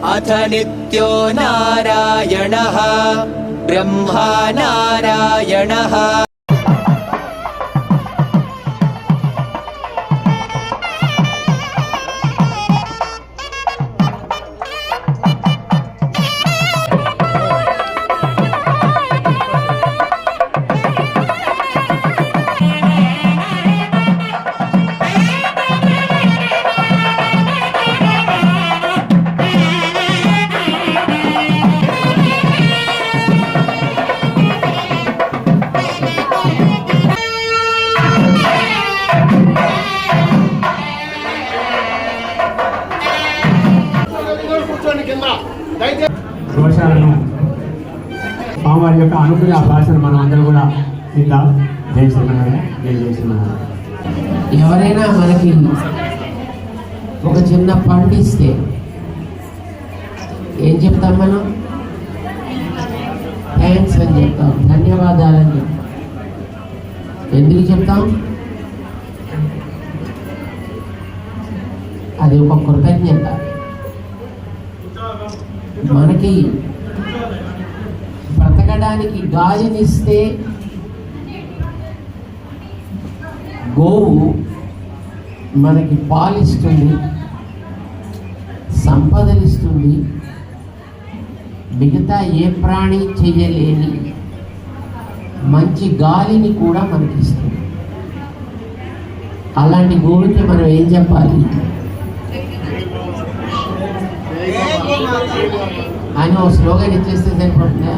अथ नित्यो नारायणः ब्रह्मा नारायणः। దోషాలను స్వామివారి యొక్క అనుగ్రహ భాషను మనం అందరూ కూడా ఇద్దాం. జై శ్రీమన్నారాయణ, జై జై శ్రీమన్నారాయణ. ఎవరైనా మనకి ఒక చిన్న పండు ఇస్తే ఏం చెప్తాం మనం? థ్యాంక్స్ అని చెప్తాం, ధన్యవాదాలని చెప్తాం. ఎందుకు చెప్తాం? అది ఒక కృతజ్ఞత. మనకి బ్రతకడానికి గాలినిస్తే గోవు మనకి పాలిస్తుంది, సంపదలిస్తుంది, మిగతా ఏ ప్రాణి చెయ్యలేని మంచి గాలిని కూడా మనకి ఇస్తుంది. అలాంటి గోవుకి మనం ఏం చెప్పాలి అని ఓ స్లోగన్ ఇచ్చేస్తే సరిపోతుందా?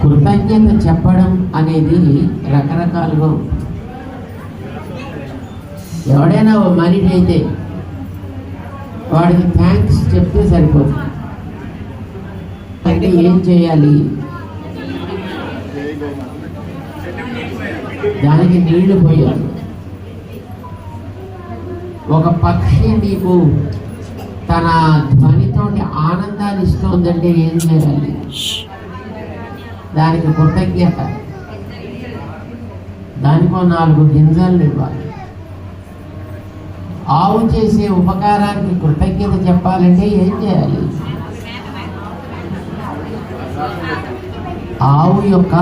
కృతజ్ఞత చెప్పడం అనేది రకరకాలుగా ఉంటుంది. ఎవడైనా ఓ మనిషి అయితే వాడికి థ్యాంక్స్ చెప్తే సరిపోతుంది. అంటే ఏం చేయాలి? దానికి నీళ్లు పోయాలి. ఒక పక్షి నీకు తన ధ్వనితోటి ఆనందాన్ని ఇస్తుందంటే ఏం చేయాలి? దానికి కృతజ్ఞత, దానికో 4 గింజలు ఇవ్వాలి. ఆవు చేసే ఉపకారానికి కృతజ్ఞత చెప్పాలంటే ఏం చేయాలి? ఆవు యొక్క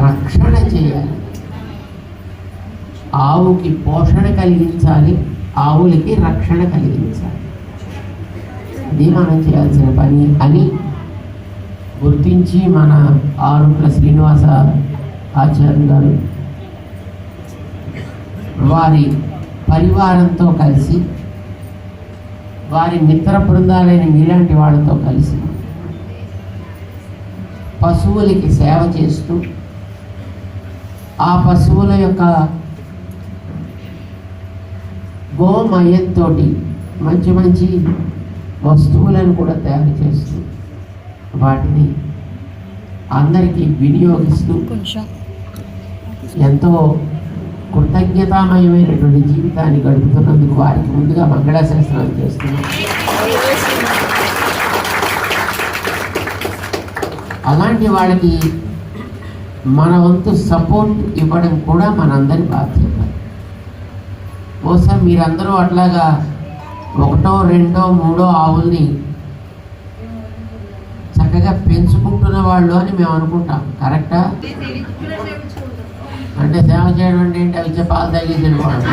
రక్షణ చేయాలి, ఆవుకి పోషణ కలిగించాలి, ఆవులకి రక్షణ కలిగించాలి. ఇది మనం చేయాల్సిన పని అని గుర్తించి మన ఆరుట్ల శ్రీనివాస ఆచార్య గారు వారి పరివారంతో కలిసి, వారి మిత్ర బృందాలైన మీలాంటి వాళ్ళతో కలిసి పశువులకి సేవ చేస్తూ ఆ పశువుల యొక్క గోమయంతో మంచి మంచి వస్తువులను కూడా తయారు చేస్తూ వాటిని అందరికీ వినియోగిస్తూ ఎంతో కృతజ్ఞతామయమైనటువంటి జీవితాన్ని గడుపుతున్నందుకు వారికి ముందుగా మంగళాశాసనాలు చేస్తున్నాం. అలాంటి వాళ్ళకి మన వంతు సపోర్ట్ ఇవ్వడం కూడా మనందరి బాధ్యత. బహుశా మీరందరూ అట్లాగా 1, 2, 3 ఆవుల్ని చక్కగా పెంచుకుంటున్న వాళ్ళు అని మేము అనుకుంటాం. కరెక్టా? అంటే సేవ చేయడం అంటే ఏంటి? అవి పాలు తగ్గి తినకూడదు.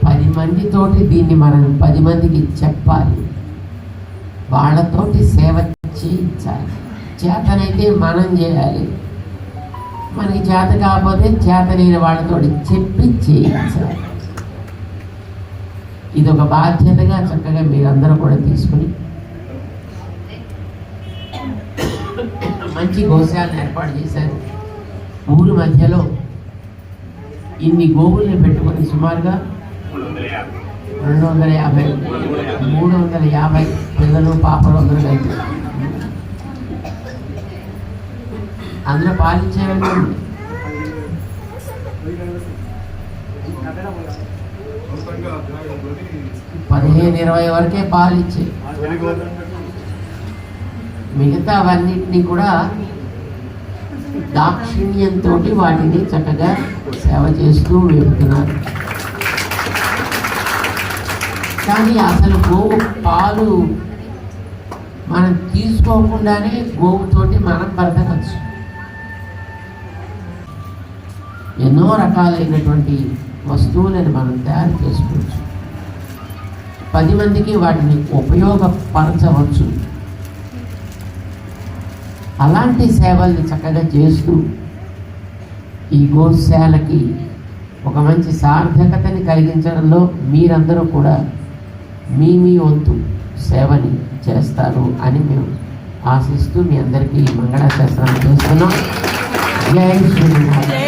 10 మందితోటి దీన్ని మనం 10 మందికి చెప్పాలి, వాళ్ళతోటి సేవ చేయించాలి. చేతనైతే మనం చేయాలి, మనకి చేత కాకపోతే చేతనైన వాళ్ళతో చెప్పి చేయించాలి. ఇది ఒక బాధ్యతగా చక్కగా మీరందరూ కూడా తీసుకుని మంచి గోశాలను ఏర్పాటు చేశారు. ఊరి మధ్యలో ఇన్ని గోవుల్ని పెట్టుకొని సుమారుగా 250, 350 పిల్లలు పాపలు అందరూ కలిపి అందులో పాలించేవన్నీ 15-20 వరకే పాలిచ్చే, మిగతా అవన్నిటినీ కూడా దాక్షిణ్యంతో వాటిని చక్కగా సేవ చేస్తూ వెళ్తున్నారు. కానీ అసలు గోవు పాలు మనం తీసుకోకుండానే గోవుతోటి మనం బ్రతకచ్చు. ఎన్నో రకాలైనటువంటి వస్తువులను మనం తయారు చేసుకోవచ్చు. 10 మందికి వాటిని ఉపయోగపరచవచ్చు. అలాంటి సేవల్ని చక్కగా చేస్తూ ఈ గోశాలకి ఒక మంచి సార్థకతని కలిగించడంలో మీరందరూ కూడా మీ వంతు సేవని చేస్తారు అని మేము ఆశిస్తూ మీ అందరికీ మంగళాశాసనం చేస్తున్నాం. జై శ్రీరామ్.